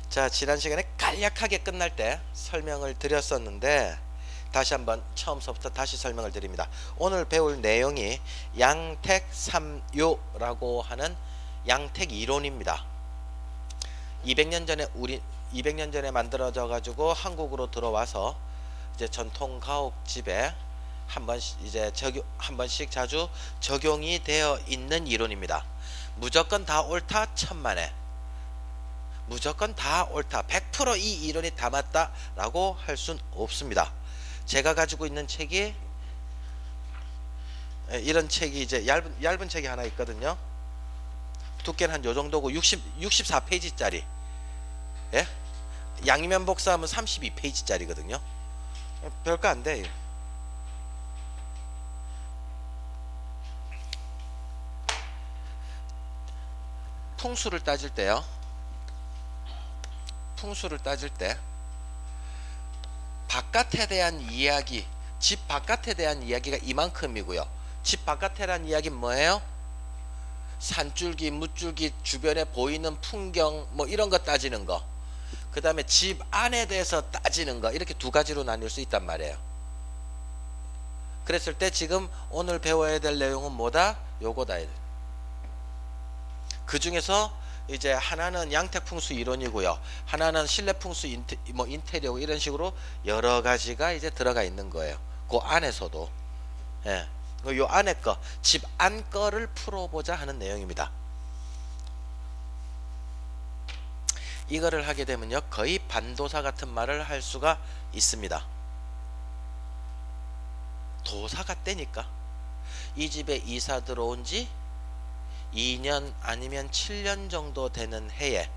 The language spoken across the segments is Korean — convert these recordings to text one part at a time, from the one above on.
자, 지난 시간에 간략하게 끝날 때 설명을 드렸었는데 다시 한번 처음서부터 다시 설명을 드립니다. 오늘 배울 내용이 양택 3요라고 하는 양택 이론입니다. 200년 전에 만들어져 가지고 한국으로 들어와서 이제 전통 가옥집에 한 번씩 자주 적용이 되어 있는 이론입니다. 무조건 다 옳다 천만에, 무조건 다 옳다 100% 이 이론이 다 맞다 라고 할 순 없습니다. 제가 가지고 있는 책이 이런 책이 이제 얇은 책이 하나 있거든요. 두께는 한 요정도고 64페이지짜리, 예? 양면 복사하면 32페이지짜리거든요 별거 안돼. 풍수를 따질 때요, 풍수를 따질 때 바깥에 대한 이야기, 집 바깥에 대한 이야기가 이만큼이고요. 집 바깥에란 이야기는 뭐예요? 산줄기, 무줄기, 주변에 보이는 풍경 뭐 이런 거 따지는 거, 그 다음에 집 안에 대해서 따지는 거, 이렇게 두 가지로 나뉠 수 있단 말이에요. 그랬을 때 지금 오늘 배워야 될 내용은 뭐다? 요거다. 그 중에서 이제 하나는 양택풍수 이론이고요, 하나는 실내풍수 인테리어 이런 식으로 여러 가지가 이제 들어가 있는 거예요. 그 안에서도, 예, 요 안에 거, 집 안 거를 풀어보자 하는 내용입니다. 이거를 하게 되면요 거의 반도사 같은 말을 할 수가 있습니다. 도사가 떼니까 이 집에 이사 들어온 지 2년 아니면 7년 정도 되는 해에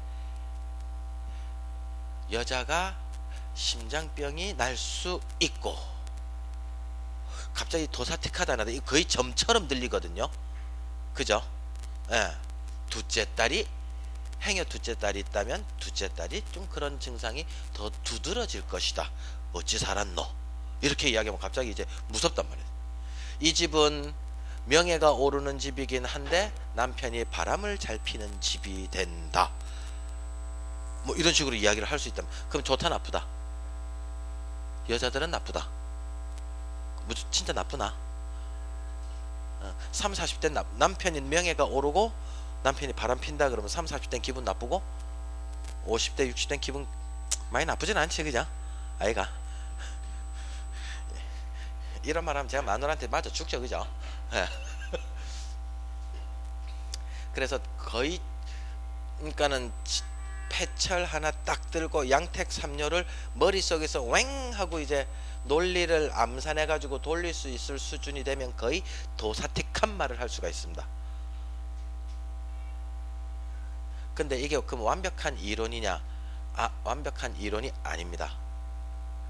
여자가 심장병이 날 수 있고, 갑자기 도사틱하다 나다, 거의 점처럼 들리거든요. 그죠? 예. 둘째 딸이, 행여 둘째 딸이 있다면 둘째 딸이 좀 그런 증상이 더 두드러질 것이다. 어찌 살았노? 이렇게 이야기하면 갑자기 이제 무섭단 말이에요. 이 집은 명예가 오르는 집이긴 한데 남편이 바람을 잘 피는 집이 된다. 뭐 이런 식으로 이야기를 할 수 있다면, 그럼 좋다 나쁘다? 여자들은 나쁘다. 진짜 나쁘나? 30, 40대 남편이 명예가 오르고 남편이 바람 핀다 그러면 30, 40대는 기분 나쁘고 50대, 60대는 기분 많이 나쁘진 않지, 그죠? 아이가. 이런 말 하면 제가 마누라한테 맞아 죽죠, 그죠? 예. 그래서 거의, 그러니까는 패철 하나 딱 들고 양택 3요를 머릿속에서 왱 하고 이제 논리를 암산해 가지고 돌릴 수 있을 수준이 되면 거의 도사틱한 말을 할 수가 있습니다. 근데 이게 그럼 완벽한 이론이냐? 완벽한 이론이 아닙니다.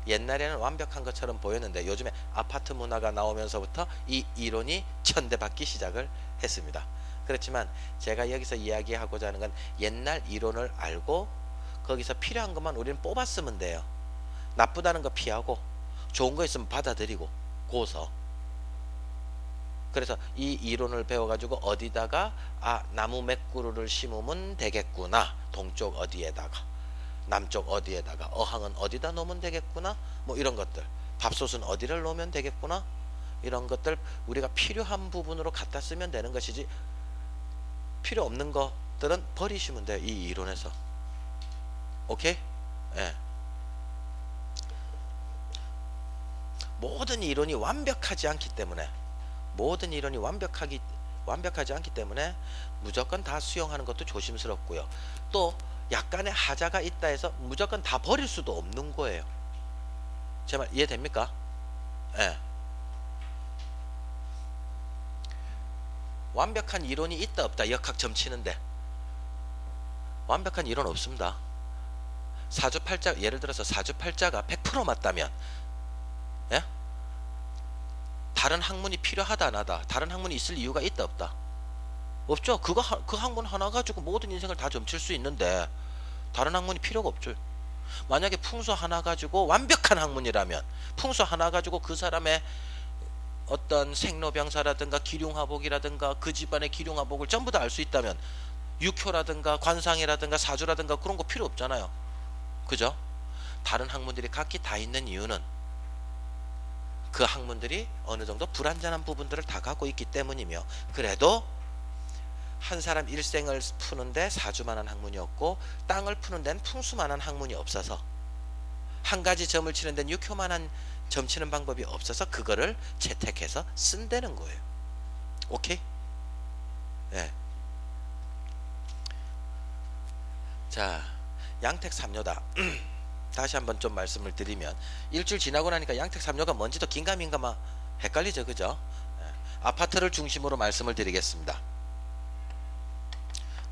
옛날에는 완벽한 것처럼 보였는데 요즘에 아파트 문화가 나오면서부터 이 이론이 천대받기 시작을 했습니다. 그렇지만 제가 여기서 이야기하고자 하는 건 옛날 이론을 알고 거기서 필요한 것만 우리는 뽑았으면 돼요. 나쁘다는 거 피하고 좋은 거 있으면 받아들이고 고서. 그래서 이 이론을 배워가지고 어디다가 나무 몇 그루를 심으면 되겠구나, 동쪽 어디에다가, 남쪽 어디에다가, 어항은 어디다 놓으면 되겠구나, 뭐 이런 것들, 밥솥은 어디를 놓으면 되겠구나, 이런 것들 우리가 필요한 부분으로 갖다 쓰면 되는 것이지, 필요 없는 것들은 버리시면 돼요, 이 이론에서. 오케이? 예. 모든 이론이 완벽하지 않기 때문에, 모든 이론이 완벽하지 않기 때문에 무조건 다 수용하는 것도 조심스럽고요. 또 약간의 하자가 있다 해서 무조건 다 버릴 수도 없는 거예요. 제 말 이해됩니까? 예. 완벽한 이론이 있다 없다 역학 점치는데 완벽한 이론 없습니다. 사주팔자, 예를 들어서 사주팔자가 100% 맞다면, 예? 다른 학문이 필요하다 안 하다, 다른 학문이 있을 이유가 있다 없다? 없죠. 그 학문 하나 가지고 모든 인생을 다 점칠 수 있는데 다른 학문이 필요가 없죠. 만약에 풍수 하나 가지고 완벽한 학문이라면, 풍수 하나 가지고 그 사람의 어떤 생로병사라든가 기륭화복이라든가 그 집안의 기륭화복을 전부 다 알 수 있다면 육효라든가 관상이라든가 사주라든가 그런 거 필요 없잖아요. 그죠? 다른 학문들이 각기 다 있는 이유는 그 학문들이 어느 정도 불완전한 부분들을 다 갖고 있기 때문이며, 그래도 한 사람 일생을 푸는데 사주만한 학문이 없고 땅을 푸는 데는 풍수만한 학문이 없어서, 한 가지 점을 치는 데는 육효만한 점 치는 방법이 없어서 그거를 채택해서 쓴다는 거예요. 오케이? 예. 자, 양택삼료다. 다시 한번 좀 말씀을 드리면, 일주일 지나고 나니까 양택삼료가 뭔지도 긴가민가마 헷갈리죠, 그죠? 예. 아파트를 중심으로 말씀을 드리겠습니다.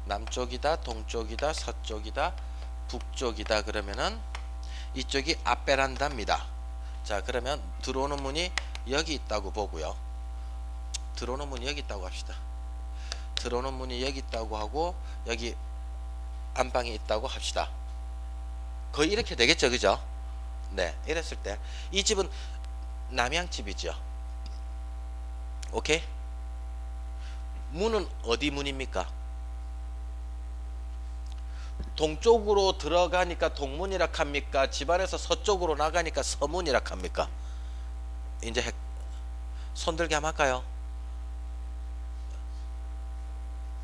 남쪽이다, 동쪽이다, 서쪽이다, 북쪽이다. 그러면은 이쪽이 앞베란다입니다. 자, 그러면 들어오는 문이 여기 있다고 보고요. 들어오는 문이 여기 있다고 합시다. 들어오는 문이 여기 있다고 하고 여기 안방이 있다고 합시다. 거의 이렇게 되겠죠, 그죠? 네, 이랬을 때 이 집은 남향집이죠. 오케이? 문은 어디 문입니까? 동쪽으로 들어가니까 동문이라 합니까? 집안에서 서쪽으로 나가니까 서문이라 합니까? 이제 손들게 한번 할까요?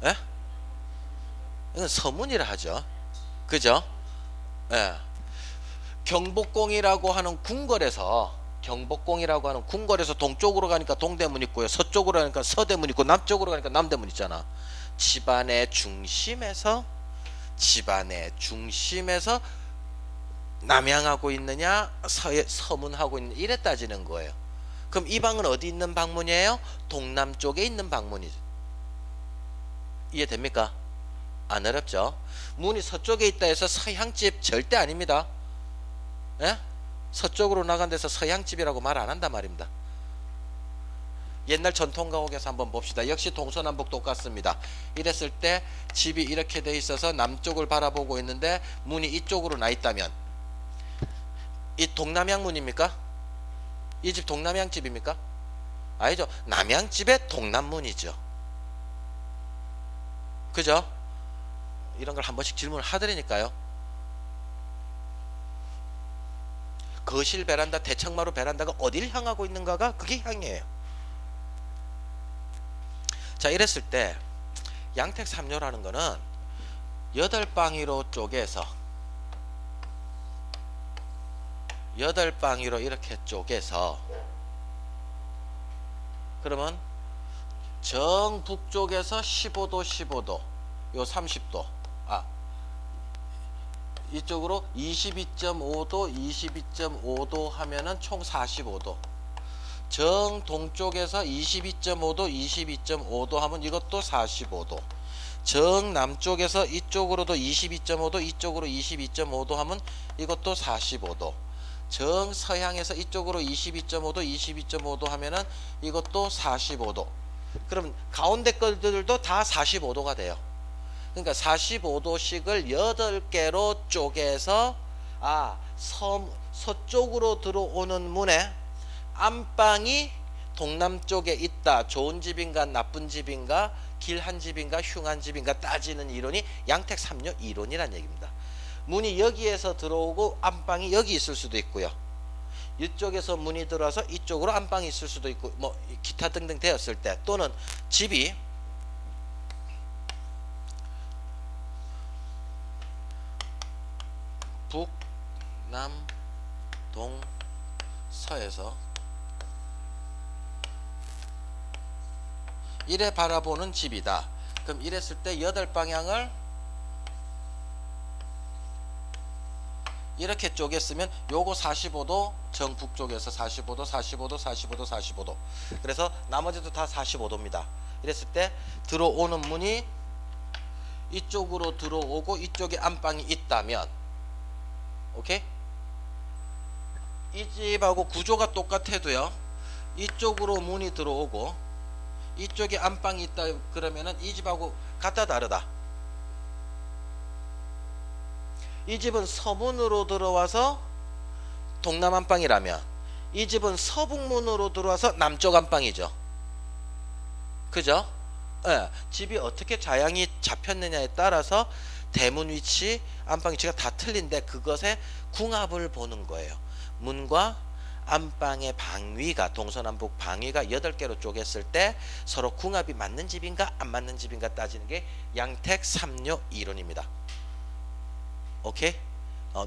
예? 이건 서문이라 하죠. 그죠? 예. 경복궁이라고 하는 궁궐에서 동쪽으로 가니까 동대문 있고요. 서쪽으로 가니까 서대문 있고, 남쪽으로 가니까 남대문 있잖아. 집안의 중심에서 남향하고 있느냐 서문하고 있느냐 이래 따지는 거예요. 그럼 이 방은 어디 있는 방문이에요? 동남쪽에 있는 방문이죠. 이해됩니까? 안 어렵죠? 문이 서쪽에 있다 해서 서향집 절대 아닙니다. 예? 서쪽으로 나간 데서 서향집이라고 말 안 한단 말입니다. 옛날 전통가옥에서 한번 봅시다. 역시 동서남북 똑같습니다. 이랬을 때 집이 이렇게 돼 있어서 남쪽을 바라보고 있는데 문이 이쪽으로 나 있다면 이 동남향 문입니까? 이 집 동남향 집입니까? 아니죠. 남향 집의 동남문이죠. 그죠? 이런 걸 한 번씩 질문을 하더라니까요. 거실 베란다, 대청마루 베란다가 어딜 향하고 있는가가 그게 향이에요. 자, 이랬을 때 양택삼료라는 거는 8방위로 쪼개서 이렇게 쪼개서, 그러면 정북쪽에서 15도 요 30도 이쪽으로 22.5도 하면은 총 45도, 정동쪽에서 22.5도 하면 이것도 45도, 정남쪽에서 이쪽으로도 22.5도 이쪽으로 22.5도 하면 이것도 45도, 정서향에서 이쪽으로 22.5도 하면은 이것도 45도. 그럼 가운데 것들도 다 45도가 돼요. 그러니까 45도씩을 8개로 쪼개서 서쪽으로 들어오는 문에 안방이 동남쪽에 있다. 좋은 집인가 나쁜 집인가 길한 집인가 흉한 집인가 따지는 이론이 양택삼료 이론이란 얘기입니다. 문이 여기에서 들어오고 안방이 여기 있을 수도 있고요. 이쪽에서 문이 들어와서 이쪽으로 안방이 있을 수도 있고, 뭐 기타 등등 되었을 때, 또는 집이 북, 남, 동, 서에서 이래 바라보는 집이다. 그럼 이랬을 때 8방향을 이렇게 쪼갰으면 요거 45도, 정북쪽에서 45도. 그래서 나머지도 다 45도입니다. 이랬을 때 들어오는 문이 이쪽으로 들어오고 이쪽에 안방이 있다면, 오케이? 이 집하고 구조가 똑같아도요, 이쪽으로 문이 들어오고 이쪽에 안방이 있다 그러면은 이 집하고 같다 다르다. 이 집은 서문으로 들어와서 동남 안방이라면 이 집은 서북문으로 들어와서 남쪽 안방이죠. 그죠? 예, 집이 어떻게 자양이 잡혔느냐에 따라서 대문 위치, 안방 위치가 다 틀린데 그것의 궁합을 보는 거예요. 문과 안방의 방위가 동서남북 방위가 8개로 쪼갰을 때 서로 궁합이 맞는 집인가 안 맞는 집인가 따지는 게 양택 3요 이론입니다. 오케이?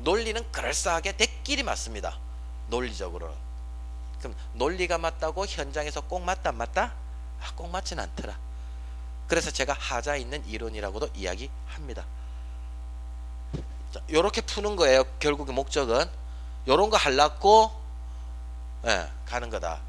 논리는 그럴싸하게 대끼리 맞습니다. 논리적으로는. 그럼 논리가 맞다고 현장에서 꼭 맞다 안 맞다? 꼭 맞진 않더라. 그래서 제가 하자 있는 이론이라고도 이야기합니다. 자, 요렇게 푸는 거예요. 결국의 목적은 요런 거 하려고 가는 거다.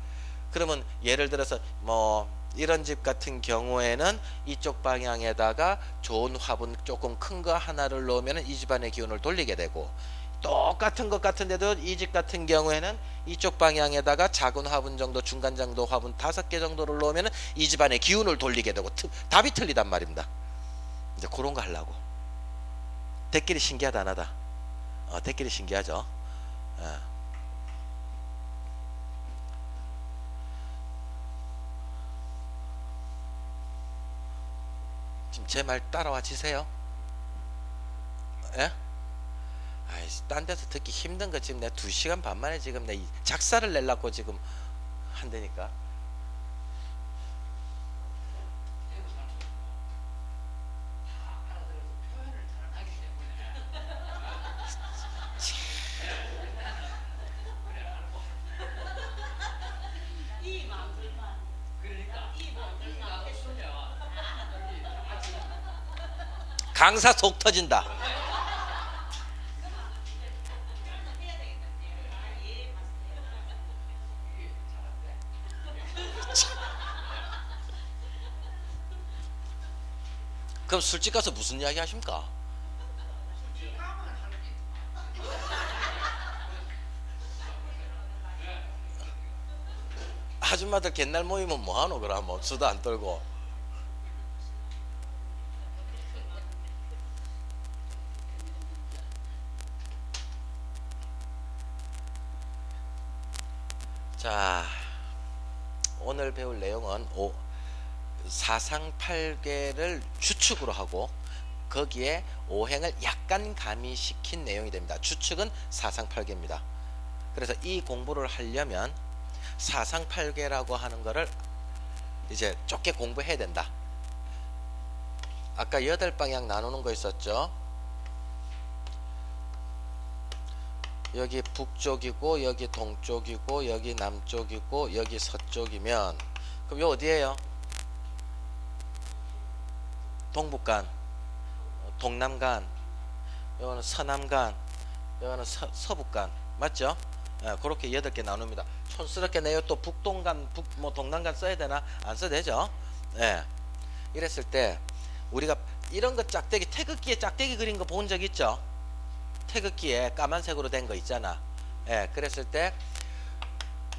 그러면 예를 들어서 뭐 이런 집 같은 경우에는 이쪽 방향에다가 좋은 화분 조금 큰 거 하나를 놓으면 이 집안의 기운을 돌리게 되고, 똑같은 것 같은데도 이 집 같은 경우에는 이쪽 방향에다가 작은 화분 정도, 중간 정도 화분 5개 정도를 놓으면 이 집안의 기운을 돌리게 되고, 답이 틀리단 말입니다. 이제 그런 거 하려고. 대끼리 신기하다 안 하다? 대끼리 신기하죠. 지금 제 말 따라와 지세요? 예? 아이씨, 딴 데서 듣기 힘든 거 지금 내가 2시간 반 만에 지금 내 작사를 내려고 지금 한다니까. 강사 속 터진다. 그럼 술집 가서 무슨 이야기 하십니까? 아줌마들 옛날 모이면 뭐하노 그러면 수도 안 떨고. 자, 오늘 배울 내용은 사상팔괴를 추측으로 하고 거기에 오행을 약간 가미시킨 내용이 됩니다. 추측은 사상팔괴입니다. 그래서 이 공부를 하려면 사상팔괴라고 하는 거를 이제 좁게 공부해야 된다. 아까 8방향 나누는 거 있었죠. 여기 북쪽이고 여기 동쪽이고 여기 남쪽이고 여기 서쪽이면 그럼 요 어디예요? 동북간, 동남간, 요거는 서남간, 요거는 서북간, 맞죠? 그렇게 8개 나눕니다. 촌스럽게 내요. 또 북동간, 뭐 동남간 써야 되나? 안 써도 되죠? 이랬을 때 우리가 이런 거 짝대기, 태극기에 짝대기 그린 거 본 적 있죠? 태극기에 까만색으로 된 거 있잖아. 그랬을 때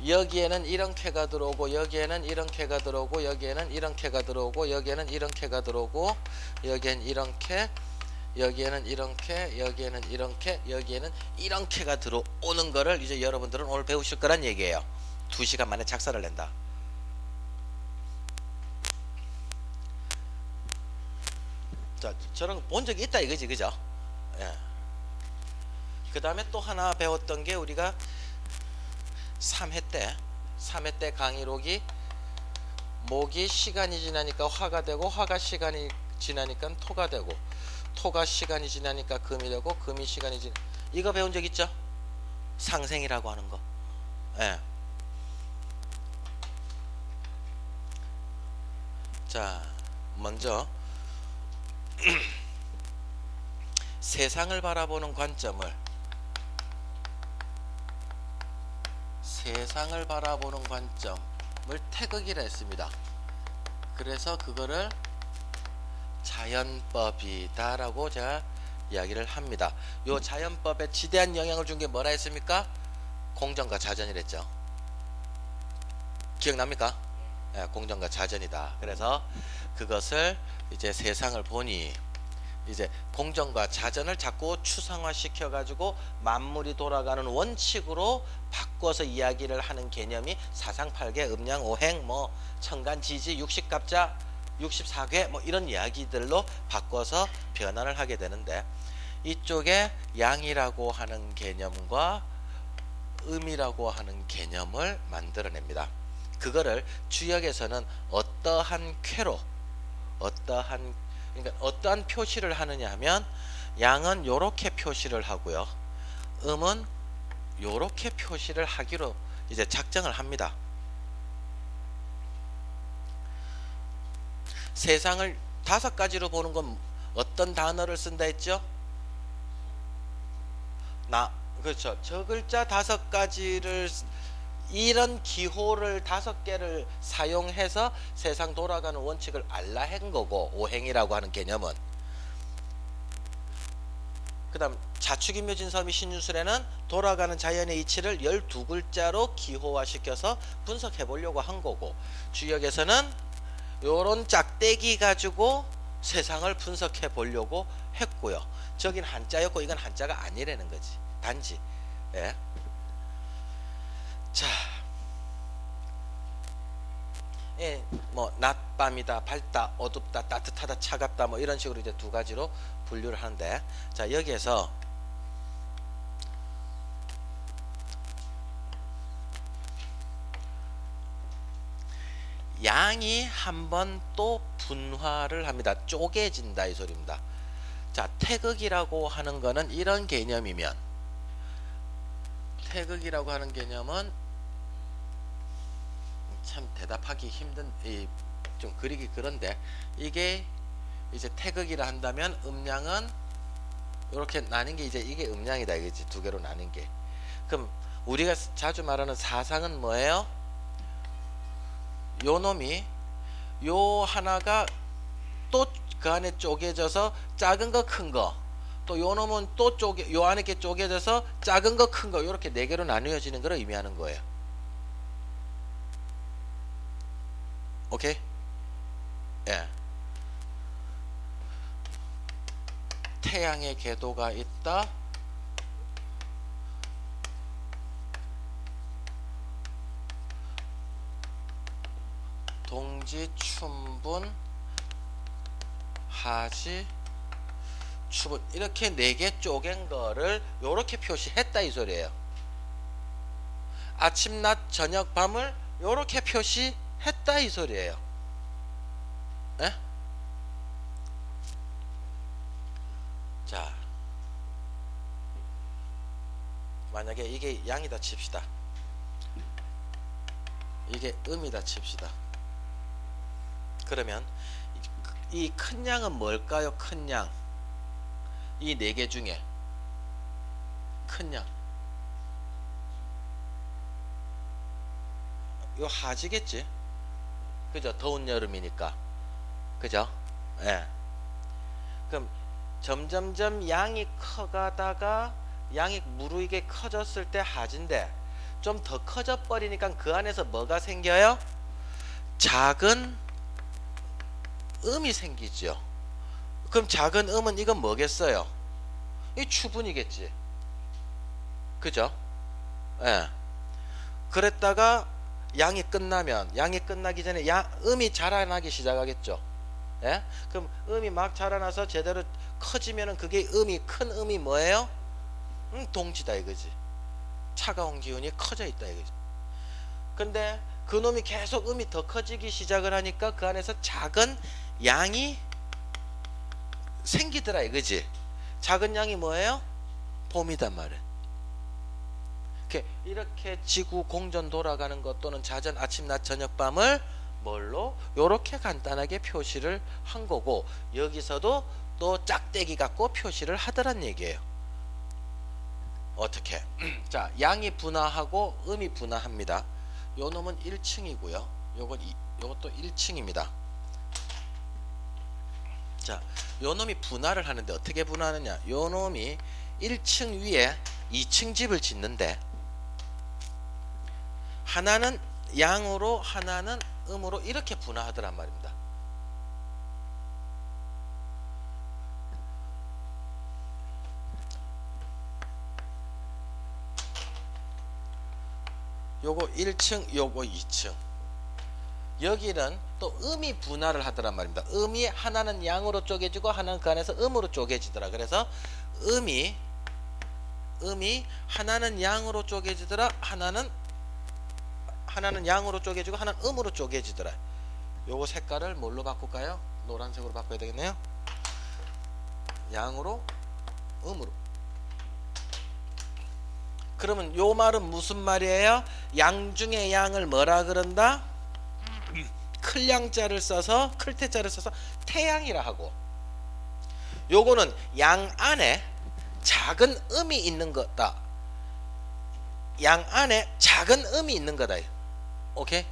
여기에는 이런 쾌가 들어오고 여기에는 이런 쾌가 들어오고 여기에는 이런 쾌가 들어오고 여기에는 이런 쾌가 들어오고 여기에는 이런 쾌, 여기에는 이런 쾌, 여기에는 이런 쾌, 여기에는 이런 쾌가 들어오는 거를 이제 여러분들은 오늘 배우실 거란 얘기예요. 2시간 만에 작사를 낸다. 자, 저런 거 본 적이 있다 이거지, 그죠? 그 다음에 또 하나 배웠던 게 우리가 3회 때 강의록이 목이 시간이 지나니까 화가 되고 화가 시간이 지나니까 토가 되고 토가 시간이 지나니까 금이 되고 금이 시간이 이거 배운 적 있죠? 상생이라고 하는 거. 자, 먼저 세상을 바라보는 관점을 태극이라 했습니다. 그래서 그거를 자연법이다 라고 제가 이야기를 합니다. 요 자연법에 지대한 영향을 준 게 뭐라 했습니까? 공정과 자전이랬죠. 기억납니까? 공정과 자전이다. 그래서 그것을 이제 세상을 보니 이제 공정과 자전을 자꾸 추상화 시켜 가지고 만물이 돌아가는 원칙으로 바꿔서 이야기를 하는 개념이 사상팔괴, 음양오행, 뭐 천간지지, 육식갑자 64궤 뭐 이런 이야기들로 바꿔서 변환을 하게 되는데, 이쪽에 양이라고 하는 개념과 음이라고 하는 개념을 만들어냅니다. 그거를 주역에서는 어떠한 쾌로 그러니까 어떠한 표시를 하느냐 하면, 양은 요렇게 표시를 하고요, 음은 요렇게 표시를 하기로 이제 작정을 합니다. 세상을 5가지로 보는 건 어떤 단어를 쓴다 했죠? 그렇죠. 저 글자 5가지를, 이런 기호를 5개를 사용해서 세상 돌아가는 원칙을 알라 한 거고, 오행이라고 하는 개념은. 그 다음 자축인묘진서미 신유술에는 돌아가는 자연의 이치를 12글자로 기호화시켜서 분석해 보려고 한 거고, 주역에서는 요런 짝대기 가지고 세상을 분석해 보려고 했고요. 저긴 한자였고 이건 한자가 아니라는 거지, 단지. 예. 자, 예, 뭐 낮밤이다, 밝다, 어둡다, 따뜻하다, 차갑다, 뭐 이런 식으로 이제 2가지로 분류를 하는데, 자, 여기에서 양이 한번 또 분화를 합니다. 쪼개진다 이 소리입니다. 자, 태극이라고 하는 거는 이런 개념이면, 태극이라고 하는 개념은 참 대답하기 힘든, 좀 그리기 그런데, 이게 이제 태극이라 한다면 음양은 이렇게 나뉜 게 이제 이게 음양이다 이거지, 2개로 나뉜 게. 그럼 우리가 자주 말하는 사상은 뭐예요? 요 놈이, 요 하나가 또 그 안에 쪼개져서 작은 거 큰 거, 또 요 놈은 또 요 안에 게 쪼개져서 작은 거 큰 거, 요렇게 4개로 나누어지는 걸 의미하는 거예요. 오케이? 예. 태양의 궤도가 있다. 동지, 춘분, 하지, 추분, 이렇게 4개 쪼갠 거를 요렇게 표시했다 이 소리예요. 아침, 낮, 저녁, 밤을 요렇게 표시했다 이 소리예요. 에? 자, 만약에 이게 양이다 칩시다. 이게 음이다 칩시다. 그러면 이 큰 양은 뭘까요? 큰 양. 이 4개 중에 큰 양. 요 하지겠지. 그죠? 더운 여름이니까. 그죠? 예. 그럼 점점점 양이 커가다가 양이 무르익게 커졌을 때 하지인데, 좀 더 커져 버리니까 그 안에서 뭐가 생겨요? 작은 음이 생기죠. 그럼 작은 음은 이건 뭐겠어요? 이 추분이겠지. 그죠? 예. 그랬다가 양이 끝나기 전에 음이 자라나기 시작하겠죠. 예? 그럼 음이 막 자라나서 제대로 커지면은 그게 큰 음이 뭐예요? 동지다 이거지. 차가운 기운이 커져 있다 이거지. 근데 그 놈이 계속 음이 더 커지기 시작을 하니까 그 안에서 작은 양이 생기더라 이거지. 작은 양이 뭐예요? 봄이단 말이에요. 이렇게 지구 공전 돌아가는 것, 또는 자전 아침 낮 저녁 밤을 뭘로? 요렇게 간단하게 표시를 한 거고, 여기서도 또 짝대기 갖고 표시를 하더란 얘기예요. 어떻게? 자, 양이 분화하고 음이 분화합니다. 요 놈은 1층이고요. 요것도 1층입니다. 자, 요 놈이 분화를 하는데 어떻게 분화하느냐? 요 놈이 1층 위에 2층 집을 짓는데, 하나는 양으로 하나는 음으로 이렇게 분화하더란 말입니다. 요거 1층, 요거 2층. 여기는 또 음이 분할을 하더란 말입니다. 음이 하나는 양으로 쪼개지고 하나는 그 안에서 음으로 쪼개지더라. 그래서 음이 하나는 양으로 쪼개지더라. 하나는 양으로 쪼개지고 하나는 음으로 쪼개지더라. 요거 색깔을 뭘로 바꿀까요? 노란색으로 바꿔야 되겠네요. 양으로 음으로. 그러면 요 말은 무슨 말이에요? 양 중에 양을 뭐라 그런다? 클 양자를 써서 클태자를 써서 태양이라 하고, 요거는 양 안에 작은 음이 있는 거다. 양 안에 작은 음이 있는 거다. 오케이?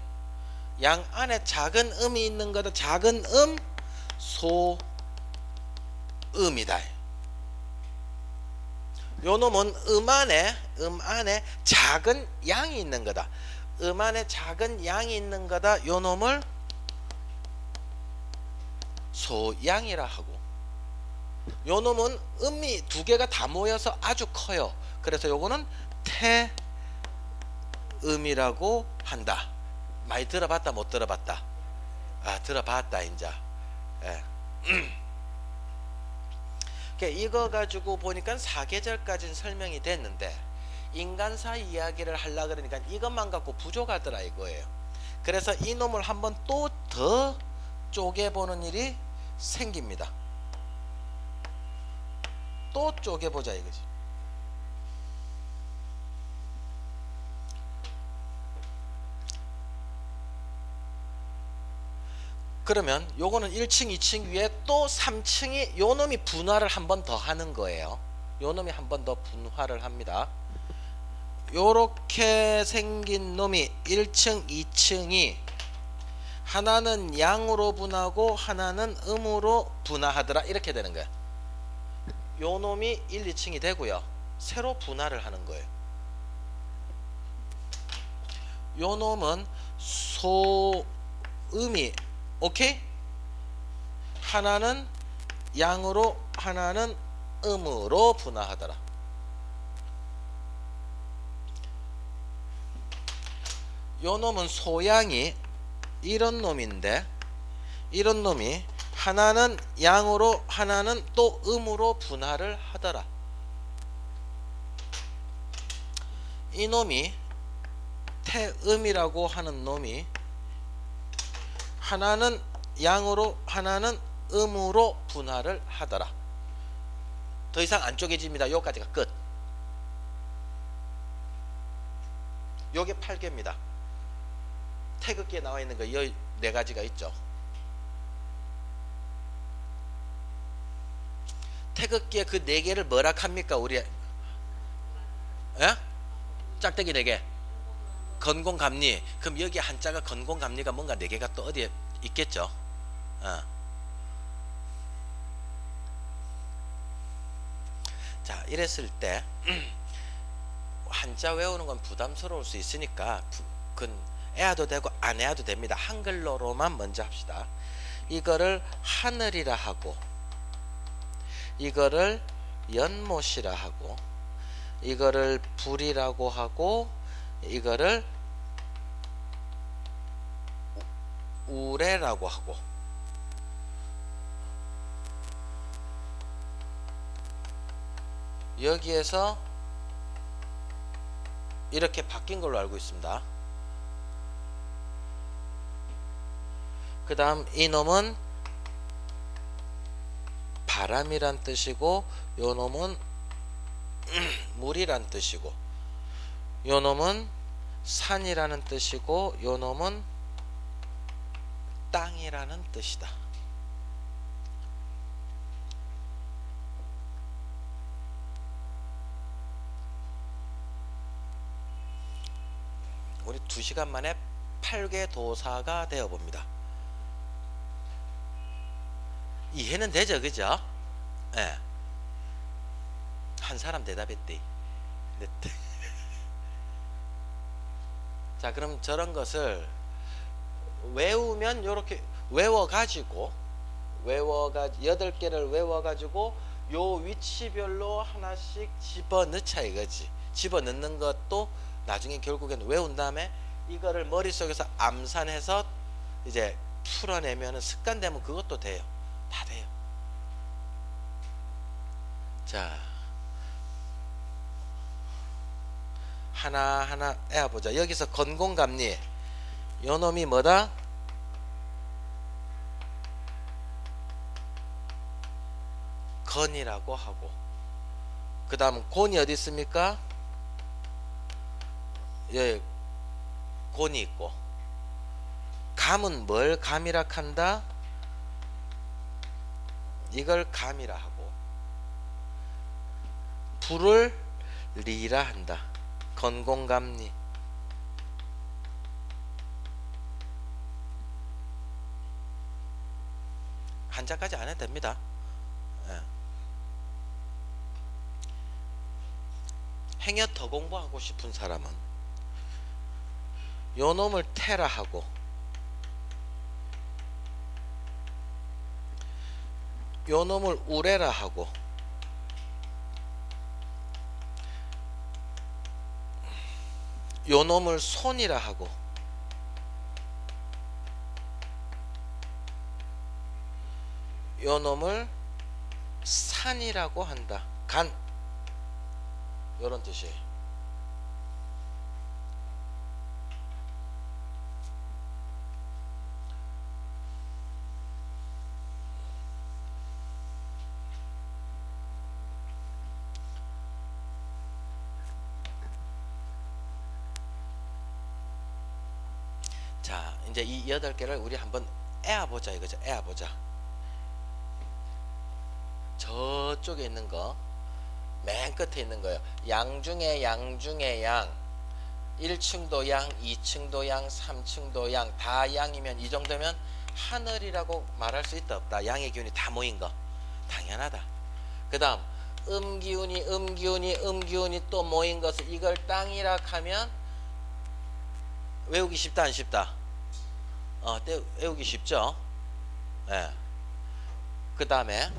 양 안에 작은 음이 있는 거다. 작은 소음이다. 요 놈은 음 안에 작은 양이 있는 거다. 음 안에 작은 양이 있는 거다. 요 놈을 소양이라 하고, 요 놈은 음이 두 개가 다 모여서 아주 커요. 그래서 요거는 태음이라고 한다. 많이 들어봤다 못 들어봤다? 아, 들어봤다 이제. 예. 이거 가지고 보니까 사계절까지는 설명이 됐는데, 인간사 이야기를 하려고 그러니까 이것만 갖고 부족하더라 이거예요. 그래서 이 놈을 한번 또 더 쪼개보는 일이 생깁니다. 또 쪼개보자 이거지. 그러면 요거는 1층 2층 위에 또 3층이 요 놈이 분화를 한 번 더 하는 거예요. 요 놈이 한 번 더 분화를 합니다. 요렇게 생긴 놈이 1층 2층이 하나는 양으로 분하고 하나는 음으로 분화하더라. 이렇게 되는 거예요. 요 놈이 1, 2층이 되고요. 새로 분화를 하는 거예요. 요 놈은 소음이, 오케이? 하나는 양으로 하나는 음으로 분화하더라. 요 놈은 소양이 이런 놈인데, 이런 놈이 하나는 양으로 하나는 또 음으로 분화를 하더라. 이 놈이 태음이라고 하는 놈이 하나는 양으로 하나는 음으로 분화를 하더라. 더 이상 안 쪼개집니다. 요까지가 끝. 요게 8개입니다. 태극기에 나와 있는 거 이 네 가지가 있죠. 태극기에 그 네 개를 뭐라 합니까? 우리 예? 짝대기 네 개. 건공감리. 그럼 여기 한자가 건공감리가 뭔가 네 개가 또 어디에 있겠죠? 자, 이랬을 때 한자 외우는 건 부담스러울 수 있으니까 해도 되고 안 해도 됩니다. 한글로만 먼저 합시다. 이거를 하늘이라 하고, 이거를 연못이라 하고, 이거를 불이라고 하고, 이거를 우레라고 하고, 여기에서 이렇게 바뀐 걸로 알고 있습니다. 그 다음 이놈은 바람이란 뜻이고, 요 놈은 물이란 뜻이고, 요 놈은 산이라는 뜻이고, 요 놈은 땅이라는 뜻이다. 우리 2시간 만에 8개 도사가 되어 봅니다. 이해는 되죠, 그죠? 예. 한 사람 대답했대. 자, 그럼 저런 것을 외우면 요렇게 외워가지고 8개를 외워가지고 요 위치별로 하나씩 집어넣자 이거지. 집어넣는 것도 나중에 결국에는 외운 다음에 이거를 머릿속에서 암산해서 이제 풀어내면은 습관되면 그것도 돼요. 다 돼요. 자, 하나하나 애워보자. 여기서 건공감리, 요 놈이 뭐다? 건이라고 하고, 그 다음 곤이 어디 있습니까? 예, 곤이 있고, 감은 뭘 감이라 한다? 이걸 감이라 하고, 불을 리라 한다. 건공감리. 한자까지 안 해도 됩니다. 예. 행여 더 공부하고 싶은 사람은 요 놈을 테라 하고, 요 놈을 우레라 하고, 요 놈을 손이라 하고, 요 놈을 산이라고 한다. 간, 요런 뜻이에요. 자, 이제 이 8개를 우리 한번 애워보자 이거죠. 애워보자. 저쪽에 있는 거, 맨 끝에 있는 거예요. 양 중에 양, 1층도 양, 2층도 양, 3층도 양, 다 양이면 이 정도면 하늘이라고 말할 수 있다 없다? 양의 기운이 다 모인 거 당연하다. 그 다음 음기운이 또 모인 것을 이걸 땅이라 하면 외우기 쉽다 안 쉽다? 외우기 쉽죠. 예. 그 다음에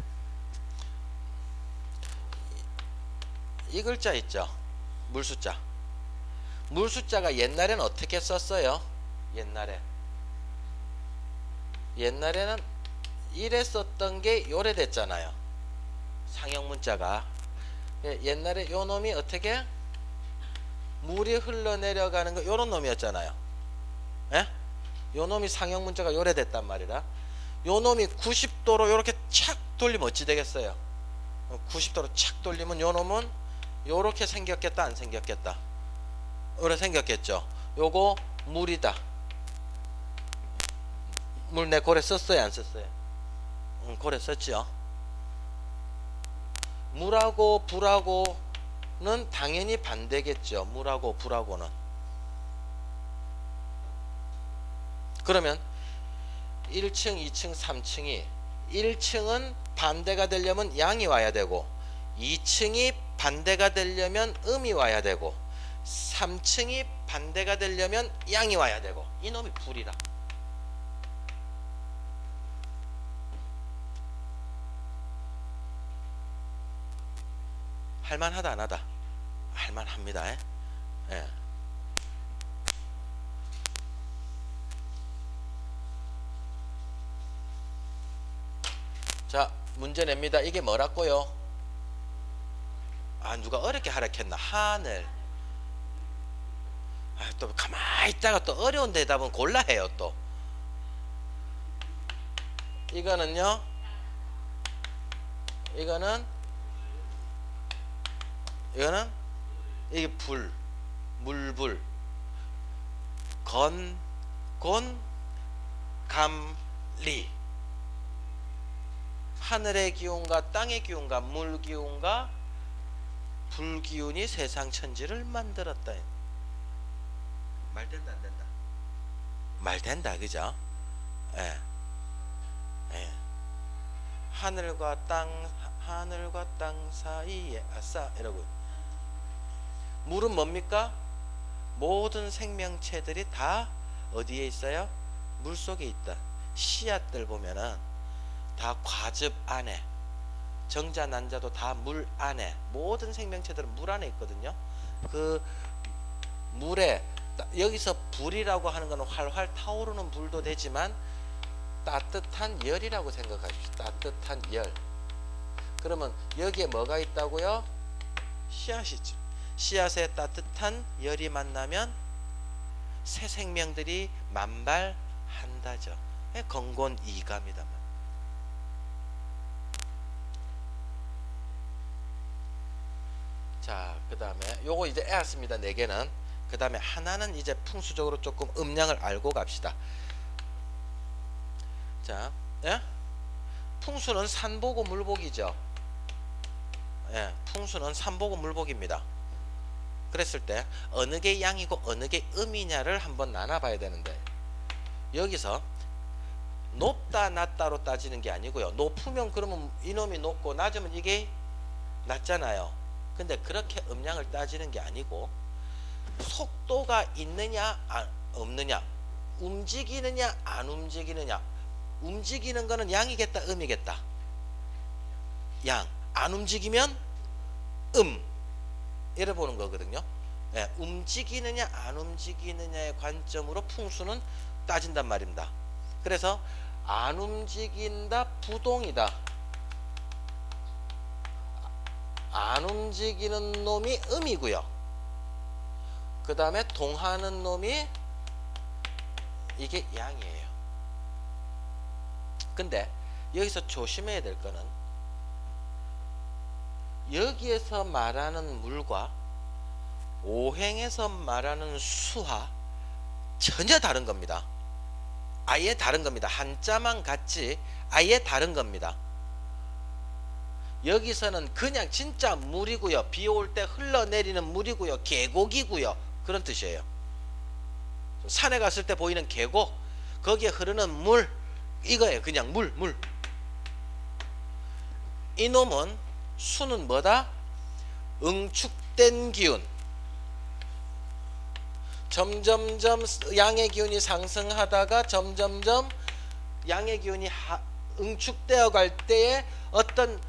이 글자 있죠. 물숫자. 물숫자가 옛날에는 어떻게 썼어요? 옛날에는 이래 썼던 게 요래 됐잖아요. 상형 문자가. 옛날에 요 놈이 어떻게? 물이 흘러내려가는 거 요런 놈이었잖아요. 예? 요 놈이 상형 문자가 요래 됐단 말이라. 요 놈이 90도로 요렇게 착 돌리면 어찌 되겠어요? 90도로 착 돌리면 요 놈은 요렇게 생겼겠다 안 생겼겠다? 요래 생겼겠죠. 요거 물이다. 물 내 고래 썼어요 안 썼어요? 고래 썼죠. 물하고 불하고는 당연히 반대겠죠. 물하고 불하고는. 그러면 1층 2층 3층이 1층은 반대가 되려면 양이 와야 되고, 2층이 반대가 되려면 음이 와야 되고, 3층이 반대가 되려면 양이 와야 되고, 이놈이 불이라. 할만하다 안 하다? 할만합니다. 예. 자, 문제 냅니다. 이게 뭐라고요? 누가 어렵게 하라했나? 하늘. 또 가만히 있다가 또 어려운 대답은 골라 해요. 또 이거는요, 이거는 이게 불, 물불, 곤, 감, 리. 하늘의 기운과 땅의 기운과 물 기운과 불 기운이 세상 천지를 만들었다. 말 된다 안 된다? 말 된다, 그죠? 예. 예. 하늘과 땅 사이에 아싸 이러고. 물은 뭡니까? 모든 생명체들이 다 어디에 있어요? 물 속에 있다. 씨앗들 보면은 다 과즙 안에, 정자 난자도 다 물 안에, 모든 생명체들은 물 안에 있거든요. 그 물에 여기서 불이라고 하는 것은 활활 타오르는 불도 되지만 따뜻한 열이라고 생각하십시오. 따뜻한 열. 그러면 여기에 뭐가 있다고요? 씨앗이죠. 씨앗에 따뜻한 열이 만나면 새 생명들이 만발한다죠. 건곤이감이다. 자, 그 다음에 요거 이제 애았습니다. 4개는. 그 다음에 하나는 이제 풍수적으로 조금 음량을 알고 갑시다. 자, 예? 풍수는 산보고 물복이죠. 예, 풍수는 산보고 물복입니다. 그랬을 때 어느 게 양이고 어느 게 음이냐를 한번 나눠봐야 되는데, 여기서 높다 낮다로 따지는 게 아니고요. 높으면 그러면 이놈이 높고 낮으면 이게 낮잖아요. 근데 그렇게 음량을 따지는 게 아니고 속도가 있느냐 없느냐, 움직이느냐 안 움직이느냐. 움직이는 거는 양이겠다 음이겠다. 양. 안 움직이면 이래 보는 거거든요. 예, 움직이느냐 안 움직이느냐의 관점으로 풍수는 따진단 말입니다. 그래서 안 움직인다 부동이다. 안 움직이는 놈이 음이고요. 그 다음에 동하는 놈이 이게 양이에요. 근데 여기서 조심해야 될 거는 여기에서 말하는 물과 오행에서 말하는 수와 전혀 다른 겁니다. 아예 다른 겁니다. 한자만 같지 아예 다른 겁니다. 여기서는 그냥 진짜 물이고요. 비 올 때 흘러내리는 물이고요. 계곡이고요. 그런 뜻이에요. 산에 갔을 때 보이는 계곡, 거기에 흐르는 물, 이거예요. 그냥 물. 이놈은 수는 뭐다? 응축된 기운. 점점점 양의 기운이 상승하다가 점점점 양의 기운이 응축되어 갈 때에 어떤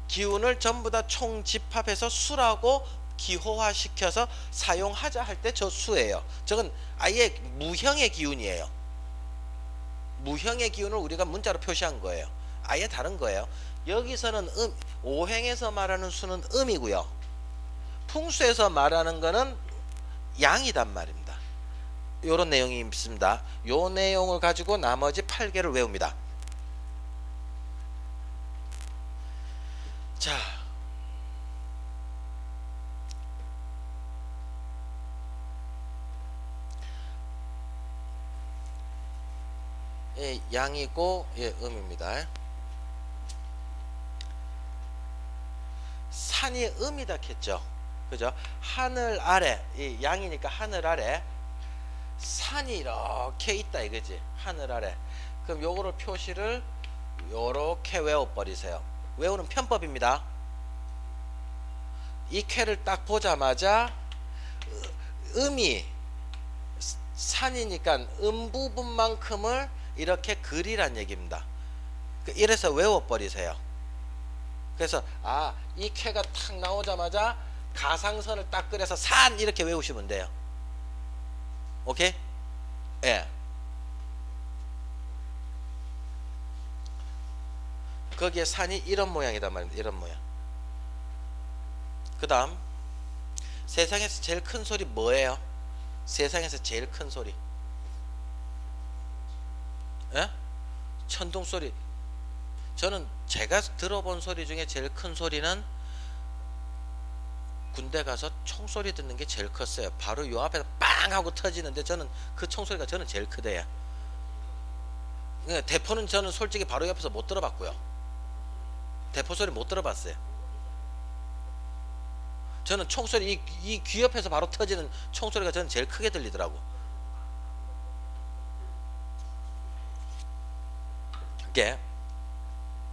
기운을 전부 다 총집합해서 수라고 기호화시켜서 사용하자 할 때 저 수예요. 저건 아예 무형의 기운이에요. 무형의 기운을 우리가 문자로 표시한 거예요. 아예 다른 거예요. 여기서는 오행에서 말하는 수는 음이고요. 풍수에서 말하는 거는 양이단 말입니다. 요런 내용이 있습니다. 요 내용을 가지고 나머지 8개를 외웁니다. 자, 예, 양이고 예, 음입니다. 산이 음이다 했죠. 그죠? 하늘 아래, 이 양이니까 하늘 아래 산이 이렇게 있다 이거지. 하늘 아래. 그럼 요거를 표시를 요렇게 외워버리세요. 외우는 편법입니다. 이 쾌를 딱 보자마자 음이 산이니까 음 부분만큼을 이렇게 그리란 얘기입니다. 이래서 외워버리세요. 그래서 이 쾌가 탁 나오자마자 가상선을 딱 그려서 산 이렇게 외우시면 돼요. 오케이? 예. 거기에 산이 이런 모양이단 말입니다. 이런 모양. 그 다음 세상에서 제일 큰 소리 뭐예요? 세상에서 제일 큰 소리. 예? 천둥 소리. 저는 제가 들어본 소리 중에 제일 큰 소리는 군대 가서 총소리 듣는 게 제일 컸어요. 바로 요 앞에서 빵 하고 터지는데 저는 그 총소리가 저는 제일 크대요. 대포는 저는 솔직히 바로 옆에서 못 들어봤고요. 대포 소리 못 들어봤어요. 저는 총소리 이 귀 옆에서 바로 터지는 총소리가 저는 제일 크게 들리더라고. 이게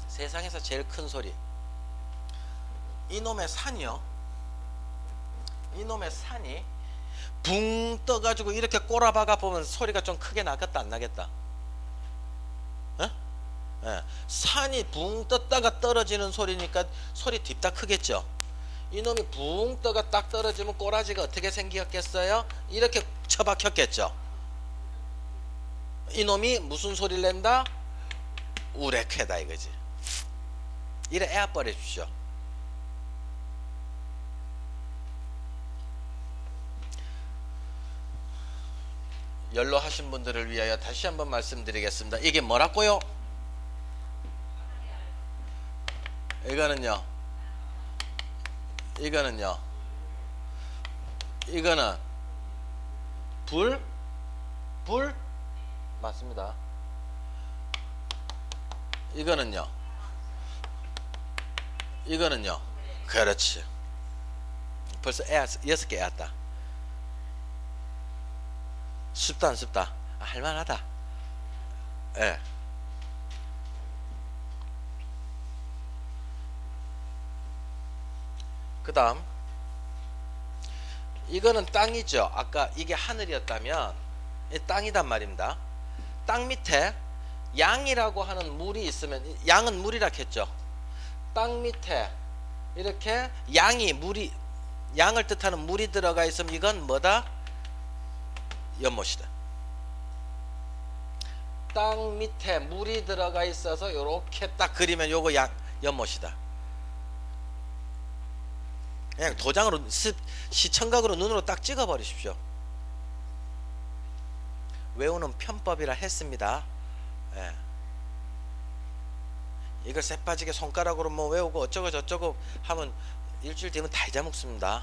세상에서 제일 큰 소리. 이놈의 산이요. 이놈의 산이 붕 떠가지고 이렇게 꼬라박아 보면 소리가 좀 크게 나겠다 안 나겠다? 예. 산이 붕 떴다가 떨어지는 소리니까 소리 딥다 크겠죠. 이놈이 붕 떠가 딱 떨어지면 꼬라지가 어떻게 생겼겠어요? 이렇게 처박혔겠죠. 이놈이 무슨 소리를 낸다? 우레쾌다 이거지. 이래 애 버려 주십시오. 연로하신 분들을 위하여 다시 한번 말씀드리겠습니다. 이게 뭐라고요? 이거는요. 이거는 불 맞습니다. 이거는요. 그렇지. 벌써 애 6개 왔다. 쉽다 안 쉽다? 할만하다. 예. 그 다음 이거는 땅이죠. 아까 이게 하늘이었다면 땅이단 말입니다. 땅 밑에 양이라고 하는 물이 있으면, 양은 물이라 했죠. 땅 밑에 이렇게 양을 뜻하는 물이 들어가 있으면 이건 뭐다? 연못이다. 땅 밑에 물이 들어가 있어서 이렇게 딱 그리면 요거 연못이다. 그냥 도장으로 시청각으로 눈으로 딱 찍어 버리십시오. 외우는 편법이라 했습니다. 예. 이걸 새빠지게 손가락으로 뭐 외우고 어쩌고 저쩌고 하면 일주일 뒤면 다 잊어먹습니다.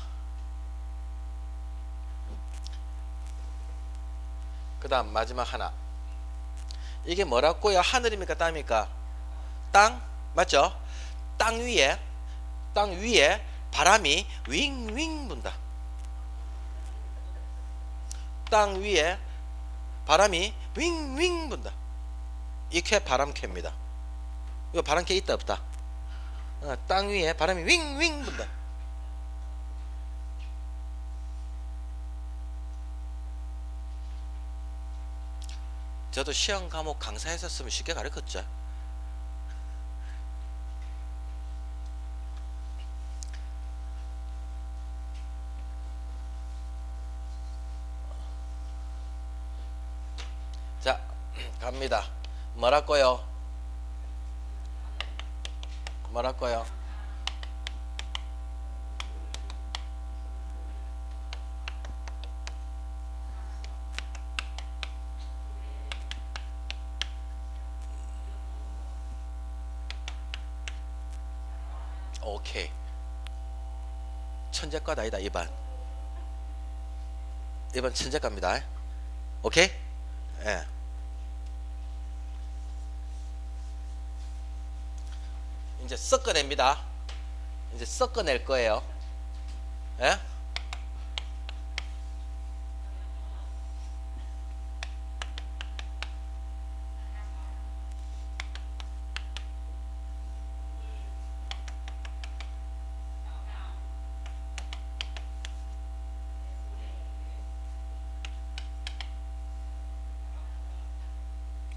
그 다음 마지막 하나. 이게 뭐라고요? 하늘입니까 땅입니까? 땅 맞죠? 땅 위에 바람이 윙윙 분다. 땅 위에 바람이 윙윙 분다. 이게 바람캐입니다. 이거 바람캐 있다 없다? 땅 위에 바람이 윙윙 분다. 저도 시험 과목 강사했었으면 쉽게 가르쳤죠. 자, 갑니다. 뭐라고요? 오케이. 천재과다 아니다. 2번 천재과입니다. 오케이? 예. 이제 섞어냅니다. 이제 섞어낼 거예요. 예?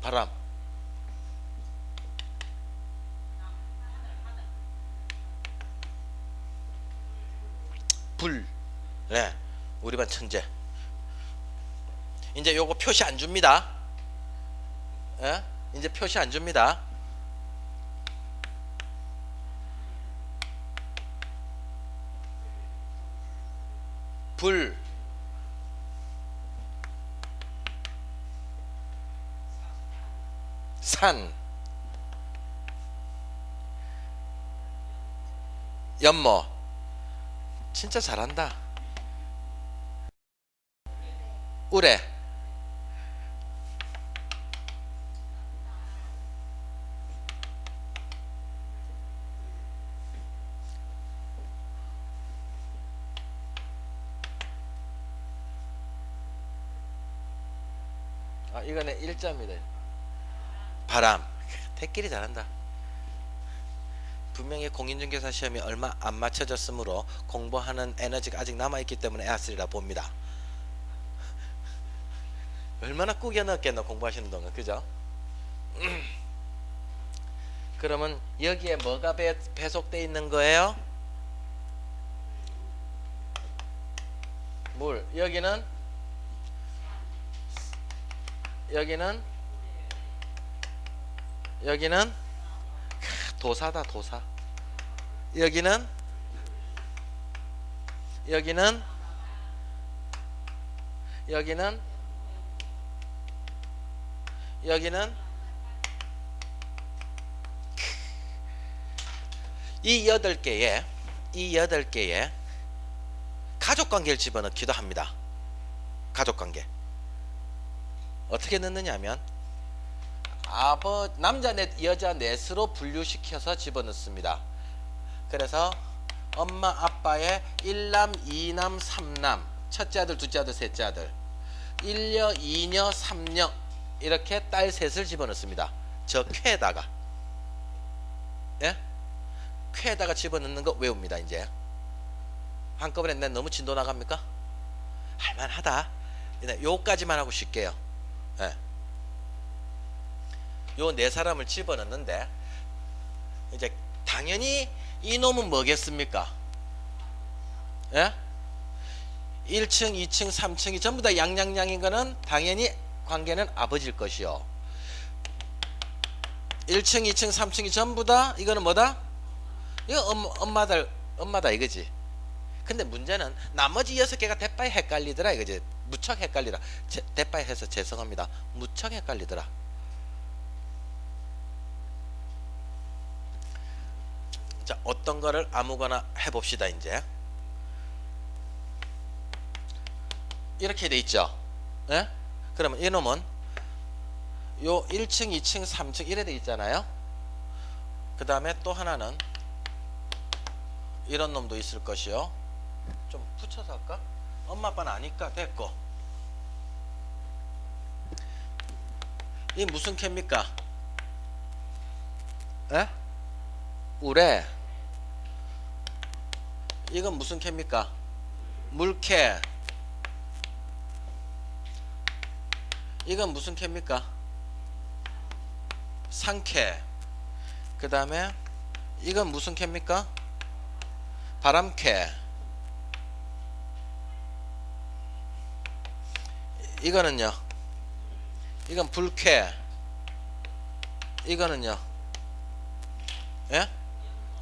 바람, 불. 네, 우리 반 천재. 이제 요거 표시 안 줍니다. 예? 이제 표시 안 줍니다. 불, 산, 연못. 진짜 잘한다. 우레, 이거는 1점이다. 바람. 대끼리 잘한다. 분명히 공인중개사 시험이 얼마 안 맞춰졌으므로 공부하는 에너지가 아직 남아있기 때문에 애쓰리라 봅니다. 얼마나 꾸겨 넣었겠노 공부하시는 동안. 그죠? 그러면 여기에 뭐가 배속되어 있는 거예요? 물. 여기는 도사다 도사. 여기는 이 8개의 가족관계를 집어넣기도 합니다. 가족관계 어떻게 넣느냐면 남자 넷 여자 넷으로 분류시켜서 집어넣습니다. 그래서 엄마 아빠의 1남 2남 3남 첫째 아들 둘째 아들 셋째 아들 1녀 2녀 3녀 이렇게 딸 셋을 집어넣습니다. 저 쾌에다가 예? 쾌에다가 집어넣는 거 외웁니다. 이제 한꺼번에 내 너무 진도 나갑니까? 할만하다. 요까지만 하고 쉴게요. 예. 요 네 사람을 집어넣는데 이제 당연히 이놈은 뭐겠습니까? 예? 1층, 2층, 3층이 전부 다 양양양인 거는 당연히 관계는 아버지일 것이요. 1층, 2층, 3층이 전부 다 이거는 뭐다? 이거 엄마다 이거지. 근데 문제는 나머지 6개가 대빠이 헷갈리더라 이거지. 무척 헷갈리더라. 대빠이 해서 죄송합니다. 무척 헷갈리더라. 자, 어떤 거를 아무거나 해봅시다. 이제 이렇게 돼 있죠. 예? 그러면 이놈은 요 1층 2층 3층 이래 돼 있잖아요. 그 다음에 또 하나는 이런 놈도 있을 것이요. 좀 붙여서 할까? 엄마 아빠는 아니까 됐고. 이 무슨 캐입니까? 에? 우레. 이건 무슨 캐입니까? 물캐. 이건 무슨 캐입니까? 상캐. 그 다음에 이건 무슨 캐입니까? 바람캐. 이거는요. 이건 불캐. 이거는요. 예?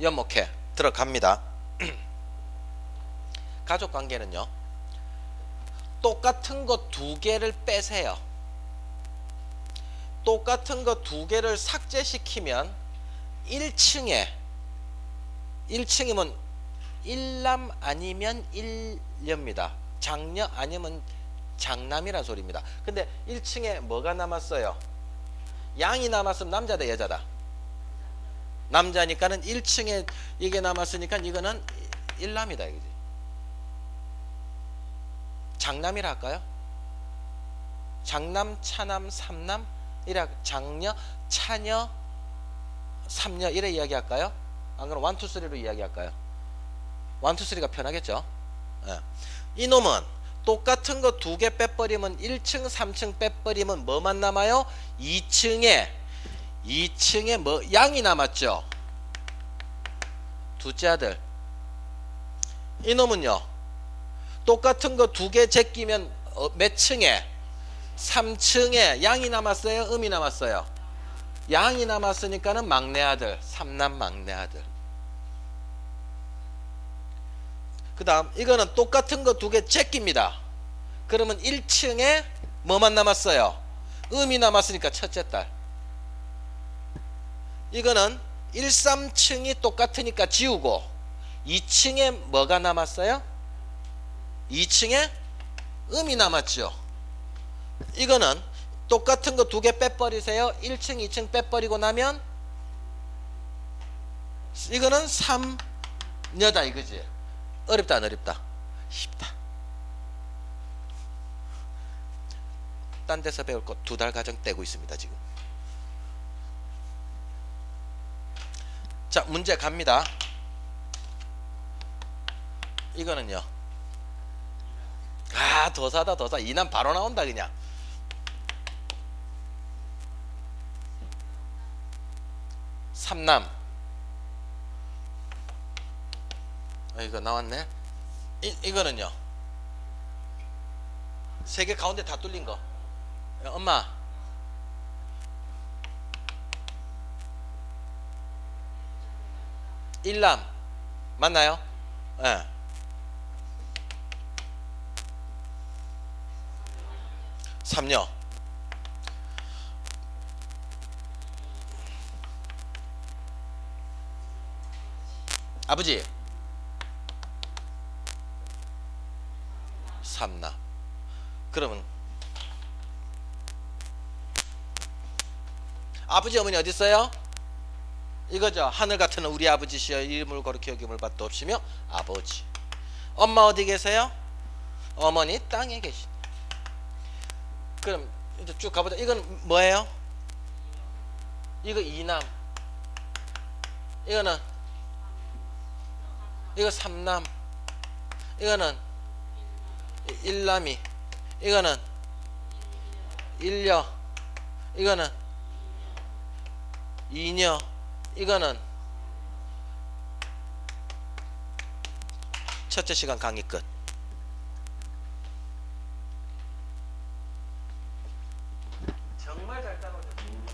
연목캐. 들어갑니다. 가족관계는요. 똑같은 거 2개를 빼세요. 똑같은 거 2개를 삭제시키면 1층이면 1남 아니면 1녀입니다. 장녀 아니면 장남이란 소리입니다. 근데 1층에 뭐가 남았어요? 양이 남았으면 남자다 여자다? 남자니까는 1층에 이게 남았으니까 이거는 1남이다 이거지. 장남이라 할까요? 장남, 차남, 삼남 이래 장녀, 차녀, 삼녀 이래 이야기할까요? 안 그럼 1, 2, 3로 이야기할까요? 1, 2, 3가 편하겠죠? 예. 이놈은 똑같은 거 2개 빼버리면 1층, 3층 빼버리면 뭐만 남아요? 2층에 뭐 양이 남았죠? 둘째 아들. 이놈은요. 똑같은 거 2개 제끼면 몇 층에? 3층에 양이 남았어요? 음이 남았어요? 양이 남았으니까는 막내 아들, 삼남 막내 아들. 그 다음 이거는 똑같은 거 2개 제낍니다. 그러면 1층에 뭐만 남았어요? 음이 남았으니까 첫째 딸. 이거는 1, 3층이 똑같으니까 지우고 2층에 뭐가 남았어요? 2층에 음이 남았죠. 이거는 똑같은 거 2개 빼버리세요. 1층 2층 빼버리고 나면 이거는 3녀다 이거지. 어렵다 안 어렵다? 쉽다. 딴 데서 배울 거 2달 과정 떼고 있습니다 지금. 자, 문제 갑니다. 이거는요. 도사다 도사. 이남 바로 나온다 그냥. 삼남. 이거 나왔네. 이거는요. 세 개 가운데 다 뚫린 거. 엄마. 일남 맞나요? 예. 삼녀. 아버지. 삼남. 그러면 아버지 어머니 어디 있어요? 이거죠. 하늘 같은 우리 아버지시여 이름을 거룩히 여김을 받도 없으며 아버지. 엄마 어디 계세요? 어머니 땅에 계시. 그럼 이제 쭉 가보자. 이건 뭐예요? 이거 이남. 이거는 이거 삼남. 이거는 일남이. 이거는 일녀. 이거는 이녀. 이거는 첫째 시간 강의 끝. 정말 잘 따라오셨습니다.